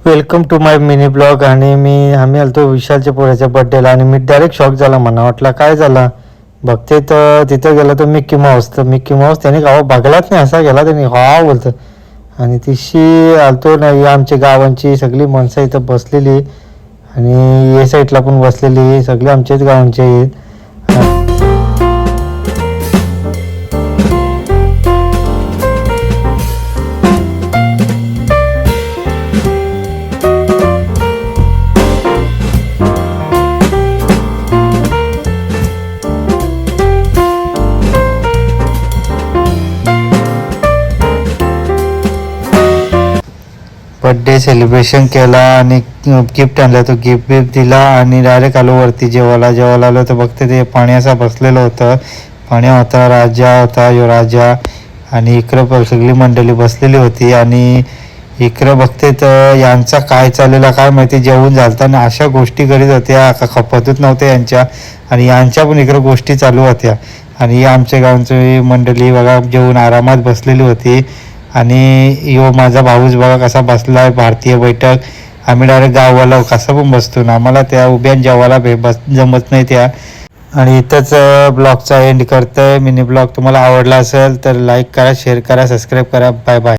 Welcome to my mini blog. आणि आम्ही आलतो विशालच्या पोराच्या बड्डेला आणि मी डायरेक्ट शॉक झाला. मला वाटलं काय झाला बघते तर तिथं गेला तो मिक्की माऊस. तर मिक्की माऊस त्याने गावा बघलाच नाही, असा गेला त्याने हा बोलतं. आणि तिशी आलतो नाही, आमच्या गावांची सगळी माणसं इथं बसलेली आणि या साईडला पण बसलेली सगळी आमच्याच गावांची आहेत. बड्डे सेलिब्रेशन केला आणि गिफ्ट आणलं, तो गिफ्ट दिला आणि डायरेक्ट आलो वरती जेवायला आलो तर बघते ते पाण्याचा बसलेलं होतं. पाण्या होता, राजा होता, यो राजा आणि इकडं सगळी मंडळी बसलेली होती. आणि इकडं बघते तर यांचा काय चाललेला काय माहिती, जेवून झालताना अशा गोष्टी करीत होत्या का खपतच नव्हत्या यांच्या. आणि यांच्या पण इकडं गोष्टी चालू होत्या. आणि आमच्या गावची मंडळी बघा जेवून आरामात बसलेली होती. आणि यो माझा भाऊच बघा कसा बसलाय भारतीय बैठक. आम्ही डायरेक्ट गावाला कसं पण बसतो ना, आम्हाला त्या उभ्या जेवायला जमत नाही त्या. आणि इथंच ब्लॉगचा एंड करतोय. मिनी ब्लॉग तुम्हाला आवडला असेल तर लाईक करा, शेअर करा, सबस्क्राईब करा. Bye bye.